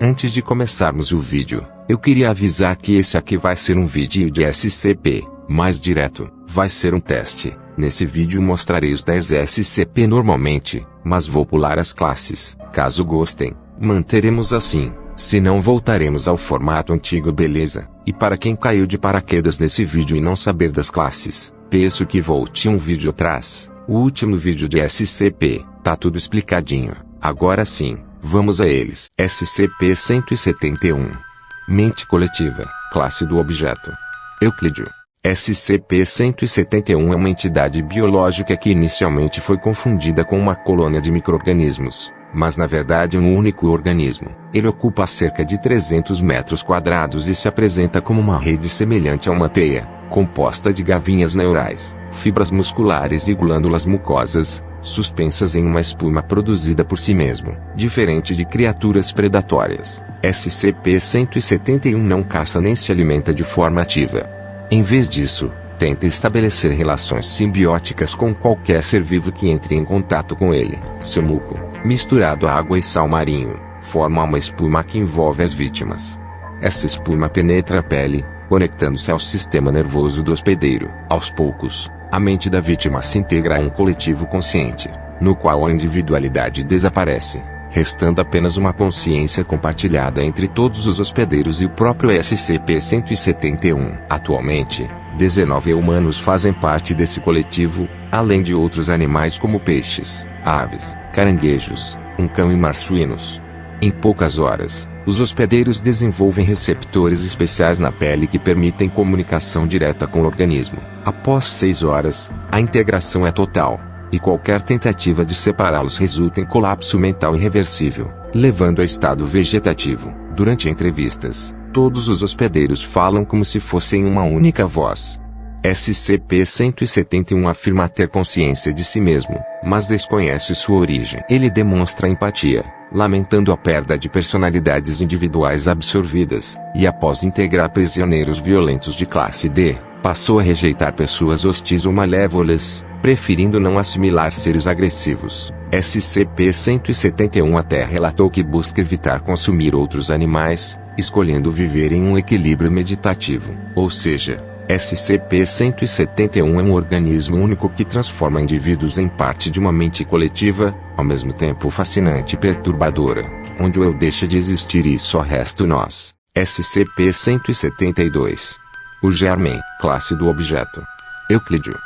Antes de começarmos o vídeo, eu queria avisar que esse aqui vai ser um vídeo de SCP, mais direto, vai ser um teste. Nesse vídeo mostrarei os 10 SCP normalmente, mas vou pular as classes. Caso gostem, manteremos assim, senão voltaremos ao formato antigo, beleza? E para quem caiu de paraquedas nesse vídeo e não saber das classes, peço que volte um vídeo atrás, o último vídeo de SCP, tá tudo explicadinho. Agora sim, vamos a eles. SCP-171. Mente coletiva, classe do objeto. Euclídeo. SCP-171 é uma entidade biológica que inicialmente foi confundida com uma colônia de micro-organismos, mas na verdade é um único organismo. Ele ocupa cerca de 300 metros quadrados e se apresenta como uma rede semelhante a uma teia, composta de gavinhas neurais, fibras musculares e glândulas mucosas, suspensas em uma espuma produzida por si mesmo. Diferente de criaturas predatórias, SCP-171 não caça nem se alimenta de forma ativa. Em vez disso, tenta estabelecer relações simbióticas com qualquer ser vivo que entre em contato com ele. Seu muco, misturado a água e sal marinho, forma uma espuma que envolve as vítimas. Essa espuma penetra a pele, conectando-se ao sistema nervoso do hospedeiro. Aos poucos, a mente da vítima se integra a um coletivo consciente, no qual a individualidade desaparece, restando apenas uma consciência compartilhada entre todos os hospedeiros e o próprio SCP-171. Atualmente, 19 humanos fazem parte desse coletivo, além de outros animais como peixes, aves, caranguejos, um cão e marsuínos. Em poucas horas, os hospedeiros desenvolvem receptores especiais na pele que permitem comunicação direta com o organismo. Após 6 horas, a integração é total, e qualquer tentativa de separá-los resulta em colapso mental irreversível, levando a estado vegetativo. Durante entrevistas, todos os hospedeiros falam como se fossem uma única voz. SCP-171 afirma ter consciência de si mesmo, mas desconhece sua origem. Ele demonstra empatia, lamentando a perda de personalidades individuais absorvidas, e após integrar prisioneiros violentos de classe D, passou a rejeitar pessoas hostis ou malévolas, preferindo não assimilar seres agressivos. SCP-171 até relatou que busca evitar consumir outros animais, escolhendo viver em um equilíbrio meditativo. Ou seja, SCP-171 é um organismo único que transforma indivíduos em parte de uma mente coletiva, ao mesmo tempo fascinante e perturbadora, onde o eu deixa de existir e só resta o nós. SCP-172. O germen, classe do objeto. Euclídeo.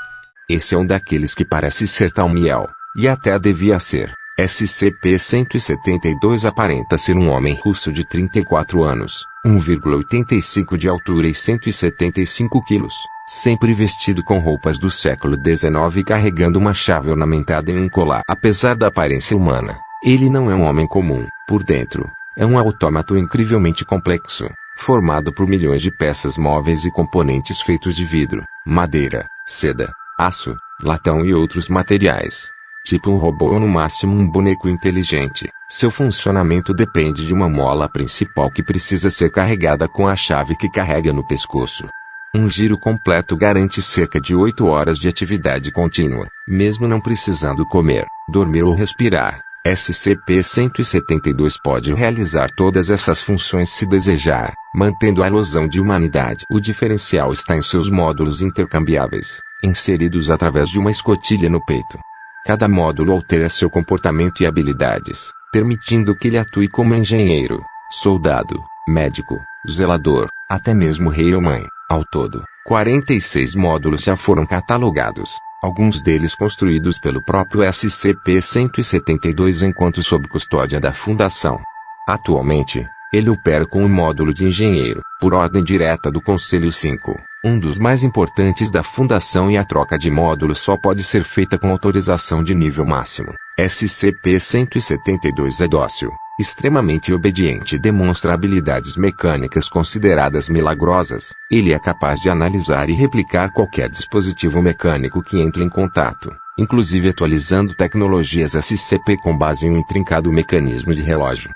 Esse é um daqueles que parece ser Talmiel, e até devia ser. SCP-172 aparenta ser um homem russo de 34 anos, 1,85 de altura e 175 quilos, sempre vestido com roupas do século XIX e carregando uma chave ornamentada em um colar. Apesar da aparência humana, ele não é um homem comum. Por dentro, é um autômato incrivelmente complexo, formado por milhões de peças móveis e componentes feitos de vidro, madeira, seda, aço, latão e outros materiais. Tipo um robô ou no máximo um boneco inteligente, seu funcionamento depende de uma mola principal que precisa ser carregada com a chave que carrega no pescoço. Um giro completo garante cerca de 8 horas de atividade contínua, mesmo não precisando comer, dormir ou respirar. SCP-172 pode realizar todas essas funções se desejar, mantendo a ilusão de humanidade. O diferencial está em seus módulos intercambiáveis, inseridos através de uma escotilha no peito. Cada módulo altera seu comportamento e habilidades, permitindo que ele atue como engenheiro, soldado, médico, zelador, até mesmo rei ou mãe. Ao todo, 46 módulos já foram catalogados, alguns deles construídos pelo próprio SCP-172 enquanto sob custódia da Fundação. Atualmente, ele opera com o módulo de engenheiro, por ordem direta do Conselho 5. Um dos mais importantes da Fundação, e a troca de módulos só pode ser feita com autorização de nível máximo. SCP-172 é dócil, extremamente obediente e demonstra habilidades mecânicas consideradas milagrosas. Ele é capaz de analisar e replicar qualquer dispositivo mecânico que entre em contato, inclusive atualizando tecnologias SCP com base em um intrincado mecanismo de relógio.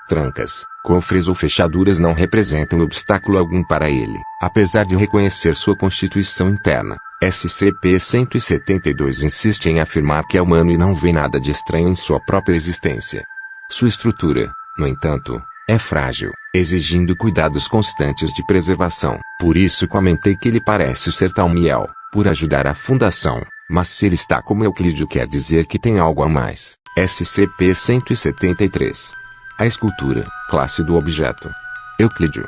Trancas, cofres ou fechaduras não representam obstáculo algum para ele. Apesar de reconhecer sua constituição interna, SCP-172 insiste em afirmar que é humano e não vê nada de estranho em sua própria existência. Sua estrutura, no entanto, É frágil, exigindo cuidados constantes de preservação. Por isso comentei que ele parece ser Talmiel, por ajudar a fundação. Mas se ele está como Euclídeo quer dizer que tem algo a mais. SCP-173. A escultura, classe do objeto. Euclídeo.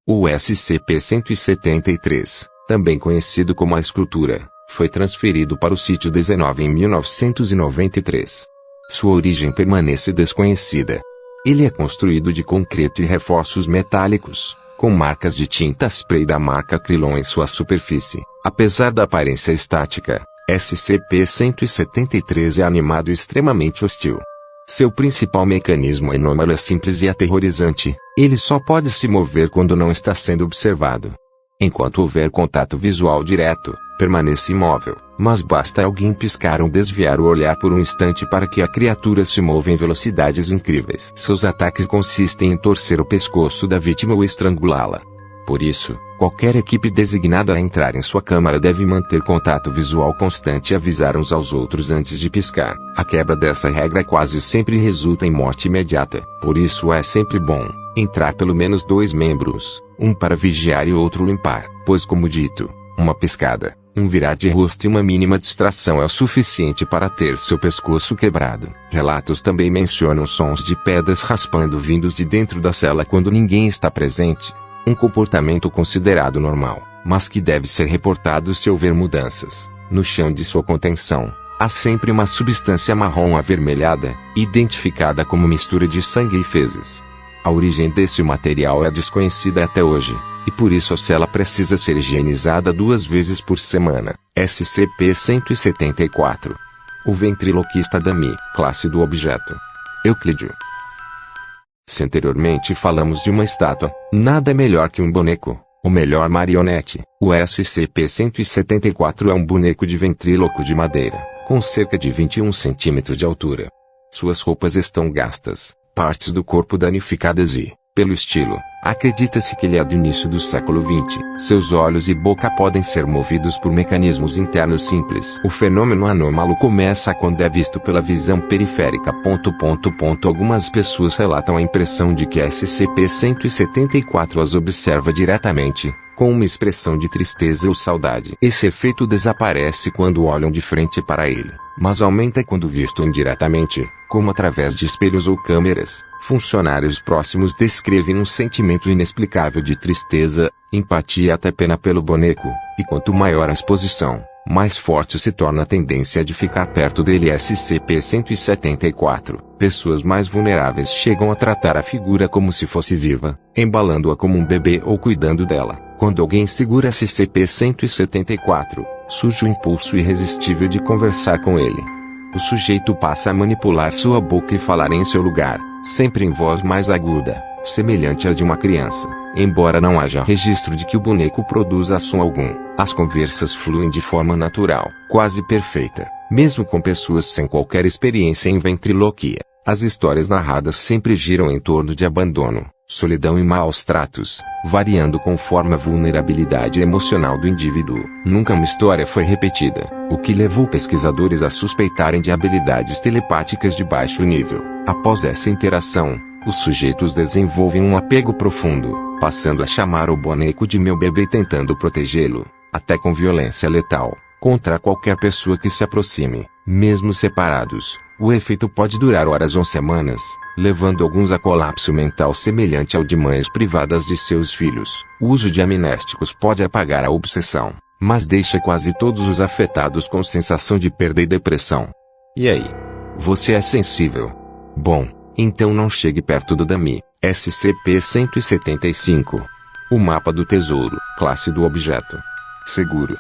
O SCP-173, também conhecido como a escultura, foi transferido para o sítio 19 em 1993. Sua origem permanece desconhecida. Ele é construído de concreto e reforços metálicos, com marcas de tinta spray da marca Krylon em sua superfície. Apesar da aparência estática, SCP-173 é animado e extremamente hostil. Seu principal mecanismo anômalo é simples e aterrorizante. Ele só pode se mover quando não está sendo observado. Enquanto houver contato visual direto, permanece imóvel, mas basta alguém piscar ou desviar o olhar por um instante para que a criatura se mova em velocidades incríveis. Seus ataques consistem em torcer o pescoço da vítima ou estrangulá-la. Por isso, qualquer equipe designada a entrar em sua câmara deve manter contato visual constante e avisar uns aos outros antes de piscar. A quebra dessa regra quase sempre resulta em morte imediata. Por isso é sempre bom entrar pelo menos 2 membros, um para vigiar e outro limpar, pois como dito, uma piscada, um virar de rosto e uma mínima distração é o suficiente para ter seu pescoço quebrado. Relatos também mencionam sons de pedras raspando vindos de dentro da cela quando ninguém está presente. Um comportamento considerado normal, mas que deve ser reportado se houver mudanças. No chão de sua contenção, há sempre uma substância marrom avermelhada, identificada como mistura de sangue e fezes. A origem desse material é desconhecida até hoje, e por isso a cela precisa ser higienizada 2 vezes por semana. SCP-174. O ventriloquista Dummy, classe do objeto. Euclídeo. Se anteriormente falamos de uma estátua, nada melhor que um boneco, ou melhor marionete. O SCP-174 é um boneco de ventríloco de madeira, com cerca de 21 centímetros de altura. Suas roupas estão gastas, partes do corpo danificadas e, pelo estilo, acredita-se que ele é do início do século XX. Seus olhos e boca podem ser movidos por mecanismos internos simples. O fenômeno anômalo começa quando é visto pela visão periférica. Algumas pessoas relatam a impressão de que a SCP-174 as observa diretamente, com uma expressão de tristeza ou saudade. Esse efeito desaparece quando olham de frente para ele, mas aumenta quando visto indiretamente, como através de espelhos ou câmeras. Funcionários próximos descrevem um sentimento inexplicável de tristeza, empatia e até pena pelo boneco, e quanto maior a exposição, mais forte se torna a tendência de ficar perto dele. SCP-174. Pessoas mais vulneráveis chegam a tratar a figura como se fosse viva, embalando-a como um bebê ou cuidando dela. Quando alguém segura SCP-174, surge o impulso irresistível de conversar com ele. O sujeito passa a manipular sua boca e falar em seu lugar, sempre em voz mais aguda, semelhante à de uma criança. Embora não haja registro de que o boneco produza som algum, as conversas fluem de forma natural, quase perfeita, mesmo com pessoas sem qualquer experiência em ventriloquia. As histórias narradas sempre giram em torno de abandono, solidão e maus tratos, variando conforme a vulnerabilidade emocional do indivíduo. Nunca uma história foi repetida, o que levou pesquisadores a suspeitarem de habilidades telepáticas de baixo nível. Após essa interação, os sujeitos desenvolvem um apego profundo, passando a chamar o boneco de meu bebê e tentando protegê-lo, até com violência letal, contra qualquer pessoa que se aproxime. Mesmo separados, o efeito pode durar horas ou semanas, levando alguns a colapso mental semelhante ao de mães privadas de seus filhos. O uso de amnésticos pode apagar a obsessão, mas deixa quase todos os afetados com sensação de perda e depressão. E aí? Você é sensível? Bom, então não chegue perto do Dummy. SCP-175. O mapa do tesouro, classe do objeto. Seguro.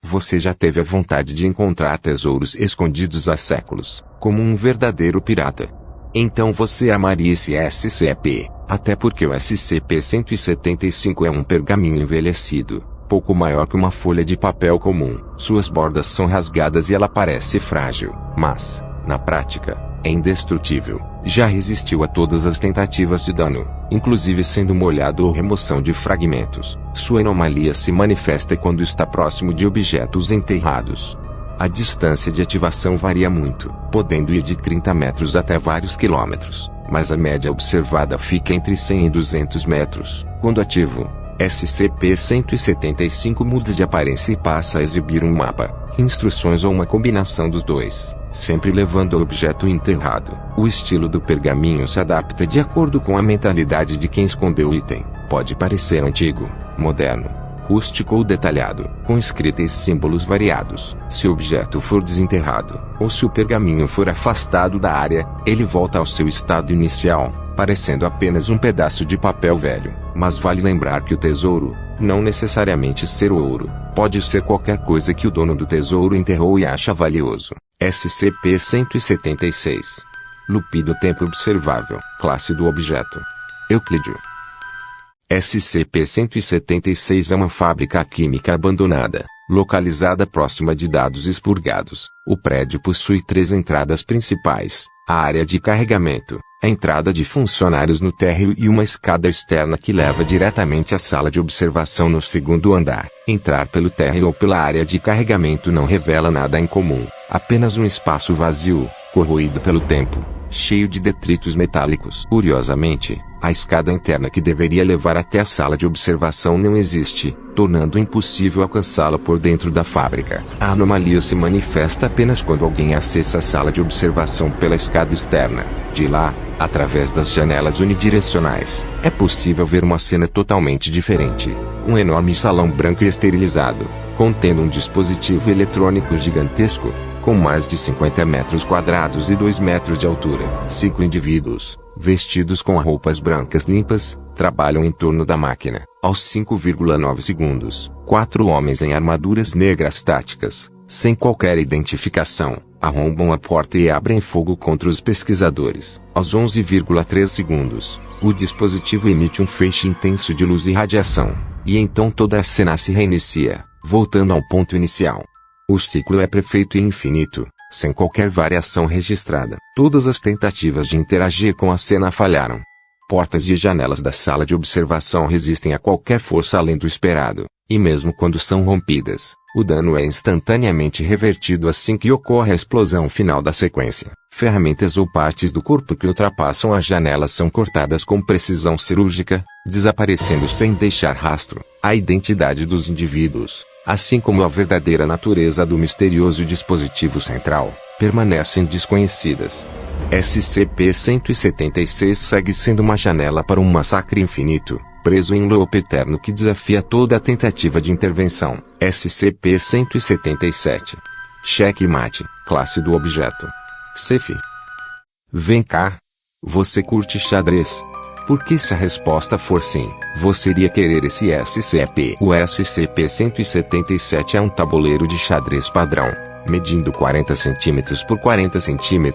Você já teve a vontade de encontrar tesouros escondidos há séculos, como um verdadeiro pirata? Então você amaria esse SCP, até porque o SCP-175 é um pergaminho envelhecido, pouco maior que uma folha de papel comum. Suas bordas são rasgadas e ela parece frágil, mas, na prática, é indestrutível. Já resistiu a todas as tentativas de dano, inclusive sendo molhado ou remoção de fragmentos. Sua anomalia se manifesta quando está próximo de objetos enterrados. A distância de ativação varia muito, podendo ir de 30 metros até vários quilômetros. mas a média observada fica entre 100 e 200 metros. Quando ativo, SCP-175 muda de aparência e passa a exibir um mapa, instruções ou uma combinação dos dois, sempre levando ao objeto enterrado. O estilo do pergaminho se adapta de acordo com a mentalidade de quem escondeu o item. Pode parecer antigo, moderno, rústico ou detalhado, com escrita e símbolos variados. Se o objeto for desenterrado, ou se o pergaminho for afastado da área, ele volta ao seu estado inicial, parecendo apenas um pedaço de papel velho. Mas vale lembrar que o tesouro, não necessariamente ser ouro, pode ser qualquer coisa que o dono do tesouro enterrou e acha valioso. SCP-176. Lupi do tempo observável. Classe do objeto: Euclídeo. SCP-176 é uma fábrica química abandonada, localizada próxima de dados expurgados. O prédio possui 3 entradas principais: a área de carregamento, a entrada de funcionários no térreo e uma escada externa que leva diretamente à sala de observação no 2º andar. Entrar pelo térreo ou pela área de carregamento não revela nada em comum, apenas um espaço vazio, corroído pelo tempo, cheio de detritos metálicos. Curiosamente, a escada interna que deveria levar até a sala de observação não existe, tornando impossível alcançá-la por dentro da fábrica. A anomalia se manifesta apenas quando alguém acessa a sala de observação pela escada externa. De lá, através das janelas unidirecionais, é possível ver uma cena totalmente diferente. Um enorme salão branco e esterilizado, contendo um dispositivo eletrônico gigantesco, com mais de 50 metros quadrados e 2 metros de altura. 5 indivíduos, vestidos com roupas brancas limpas, trabalham em torno da máquina. Aos 5,9 segundos, 4 homens em armaduras negras táticas, sem qualquer identificação, arrombam a porta e abrem fogo contra os pesquisadores. Aos 11,3 segundos, o dispositivo emite um feixe intenso de luz e radiação, e então toda a cena se reinicia, voltando ao ponto inicial. O ciclo é perfeito e infinito, sem qualquer variação registrada. Todas as tentativas de interagir com a cena falharam. Portas e janelas da sala de observação resistem a qualquer força além do esperado, e mesmo quando são rompidas, o dano é instantaneamente revertido assim que ocorre a explosão final da sequência. Ferramentas ou partes do corpo que ultrapassam as janelas são cortadas com precisão cirúrgica, desaparecendo sem deixar rastro. A identidade dos indivíduos, assim como a verdadeira natureza do misterioso dispositivo central, permanecem desconhecidas. SCP-176 segue sendo uma janela para um massacre infinito, preso em um loop eterno que desafia toda a tentativa de intervenção. SCP-177. Checkmate. Classe do objeto: Safe. Vem cá. Você curte xadrez? Porque se a resposta for sim, você iria querer esse SCP. O SCP-177 é um tabuleiro de xadrez padrão, medindo 40 cm por 40 cm,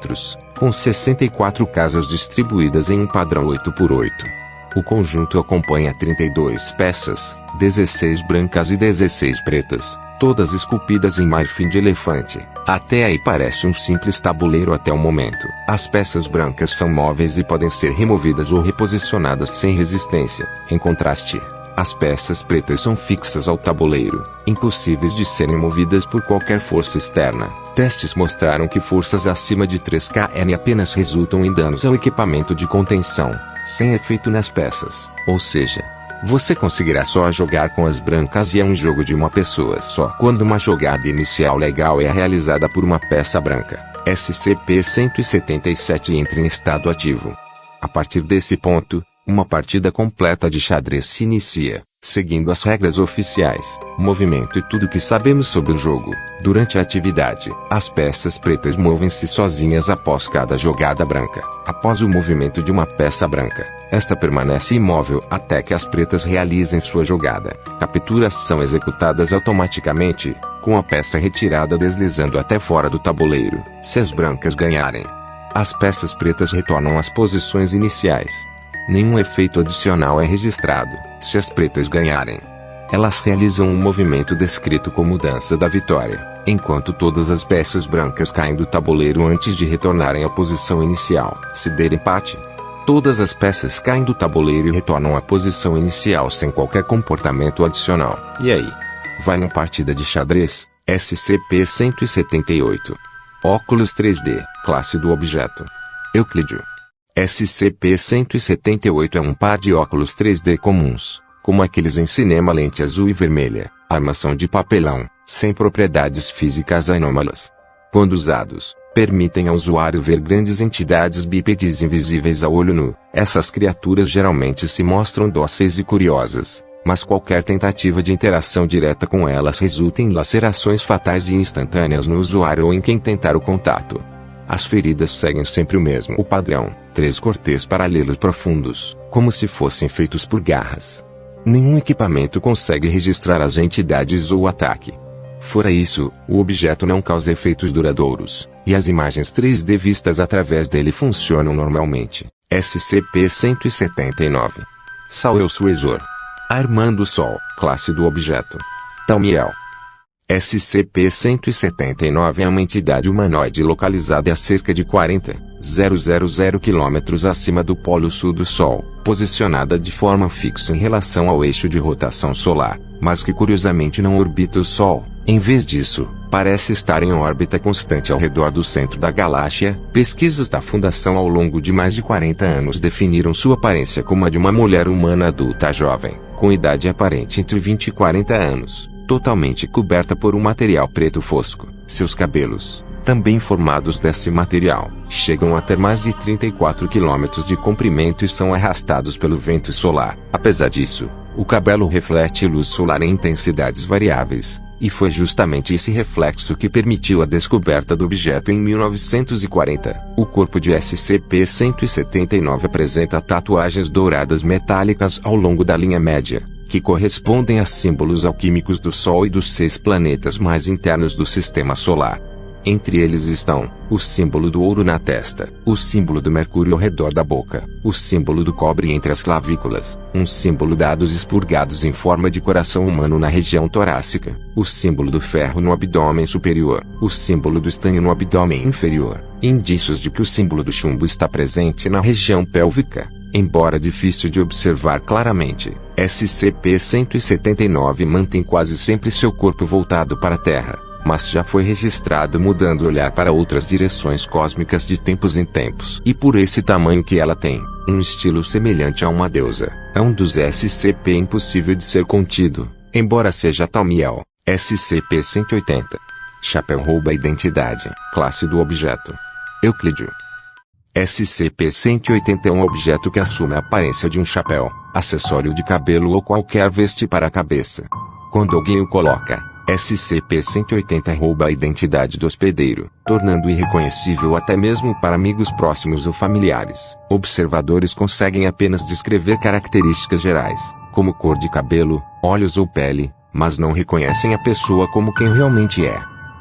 com 64 casas distribuídas em um padrão 8x8. O conjunto acompanha 32 peças, 16 brancas e 16 pretas, todas esculpidas em marfim de elefante. Até aí parece um simples tabuleiro até o momento. As peças brancas são móveis e podem ser removidas ou reposicionadas sem resistência. Em contraste, as peças pretas são fixas ao tabuleiro, impossíveis de serem movidas por qualquer força externa. Testes mostraram que forças acima de 3 kN apenas resultam em danos ao equipamento de contenção, sem efeito nas peças. Ou seja, você conseguirá só jogar com as brancas e é um jogo de uma pessoa só quando uma jogada inicial legal é realizada por uma peça branca. SCP-177 entra em estado ativo. A partir desse ponto, uma partida completa de xadrez se inicia, seguindo as regras oficiais, movimento e tudo que sabemos sobre o jogo. Durante a atividade, as peças pretas movem-se sozinhas após cada jogada branca. Após o movimento de uma peça branca, esta permanece imóvel até que as pretas realizem sua jogada. Capturas são executadas automaticamente, com a peça retirada deslizando até fora do tabuleiro. Se as brancas ganharem, as peças pretas retornam às posições iniciais. Nenhum efeito adicional é registrado. Se as pretas ganharem, elas realizam um movimento descrito como dança da vitória, enquanto todas as peças brancas caem do tabuleiro antes de retornarem à posição inicial. Se der empate, todas as peças caem do tabuleiro e retornam à posição inicial sem qualquer comportamento adicional. E aí? Vai uma partida de xadrez? SCP-178. Óculos 3D. Classe do objeto: Euclídeo. SCP-178 é um par de óculos 3D comuns, como aqueles em cinema lente azul e vermelha, armação de papelão, sem propriedades físicas anômalas. Quando usados, permitem ao usuário ver grandes entidades bípedes invisíveis a olho nu. Essas criaturas geralmente se mostram dóceis e curiosas, mas qualquer tentativa de interação direta com elas resulta em lacerações fatais e instantâneas no usuário ou em quem tentar o contato. As feridas seguem sempre o padrão, 3 cortes paralelos profundos, como se fossem feitos por garras. Nenhum equipamento consegue registrar as entidades ou o ataque. Fora isso, o objeto não causa efeitos duradouros, e as imagens 3D vistas através dele funcionam normalmente. SCP-179. Saul Suezor. Armando Sol, classe do objeto. Talmiel. SCP-179 é uma entidade humanoide localizada a cerca de 40,000 km acima do polo sul do Sol, posicionada de forma fixa em relação ao eixo de rotação solar, mas que curiosamente não orbita o Sol. Em vez disso, parece estar em órbita constante ao redor do centro da galáxia. Pesquisas da Fundação ao longo de mais de 40 anos definiram sua aparência como a de uma mulher humana adulta jovem, com idade aparente entre 20 e 40 anos, totalmente coberta por um material preto fosco. Seus cabelos, também formados desse material, chegam a ter mais de 34 km de comprimento e são arrastados pelo vento solar. Apesar disso, o cabelo reflete luz solar em intensidades variáveis, e foi justamente esse reflexo que permitiu a descoberta do objeto em 1940. O corpo de SCP-179 apresenta tatuagens douradas metálicas ao longo da linha média, que correspondem a símbolos alquímicos do Sol e dos 6 planetas mais internos do Sistema Solar. Entre eles estão o símbolo do ouro na testa, o símbolo do mercúrio ao redor da boca, o símbolo do cobre entre as clavículas, um símbolo dados expurgados em forma de coração humano na região torácica, o símbolo do ferro no abdômen superior, o símbolo do estanho no abdômen inferior, indícios de que o símbolo do chumbo está presente na região pélvica, embora difícil de observar claramente. SCP-179 mantém quase sempre seu corpo voltado para a Terra, mas já foi registrado mudando o olhar para outras direções cósmicas de tempos em tempos. E por esse tamanho que ela tem, um estilo semelhante a uma deusa, é um dos SCP impossível de ser contido, embora seja Talmiel. SCP-180. Chapéu rouba a identidade, classe do objeto. Euclídeo. SCP-180 é um objeto que assume a aparência de um chapéu, acessório de cabelo ou qualquer veste para a cabeça. Quando alguém o coloca, SCP-180 rouba a identidade do hospedeiro, tornando-o irreconhecível até mesmo para amigos próximos ou familiares. Observadores conseguem apenas descrever características gerais, como cor de cabelo, olhos ou pele, mas não reconhecem a pessoa como quem realmente é.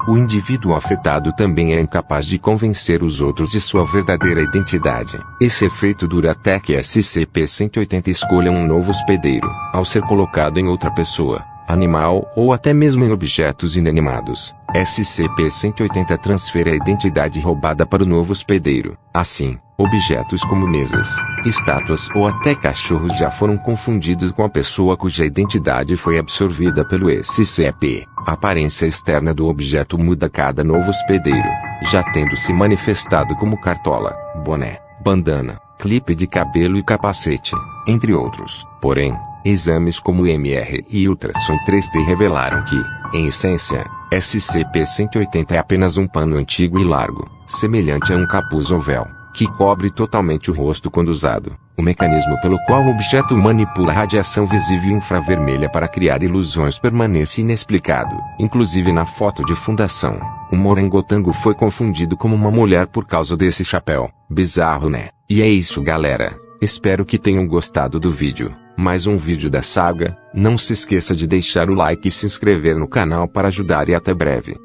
O indivíduo afetado também é incapaz de convencer os outros de sua verdadeira identidade. Esse efeito dura até que SCP-180 escolha um novo hospedeiro, ao ser colocado em outra pessoa, animal ou até mesmo em objetos inanimados. SCP-180 transfere a identidade roubada para o novo hospedeiro. Assim, objetos como mesas, estátuas ou até cachorros já foram confundidos com a pessoa cuja identidade foi absorvida pelo SCP. A aparência externa do objeto muda a cada novo hospedeiro, já tendo se manifestado como cartola, boné, bandana, clipe de cabelo e capacete, entre outros. Porém, exames como MR e ultrassom 3D revelaram que, em essência, SCP-180 é apenas um pano antigo e largo, semelhante a um capuz ou véu, que cobre totalmente o rosto quando usado. O mecanismo pelo qual o objeto manipula a radiação visível infravermelha para criar ilusões permanece inexplicado. Inclusive na foto de fundação, o morangotango foi confundido como uma mulher por causa desse chapéu. Bizarro, né? E é isso, galera. Espero que tenham gostado do vídeo. Mais um vídeo da saga. Não se esqueça de deixar o like e se inscrever no canal para ajudar e até breve.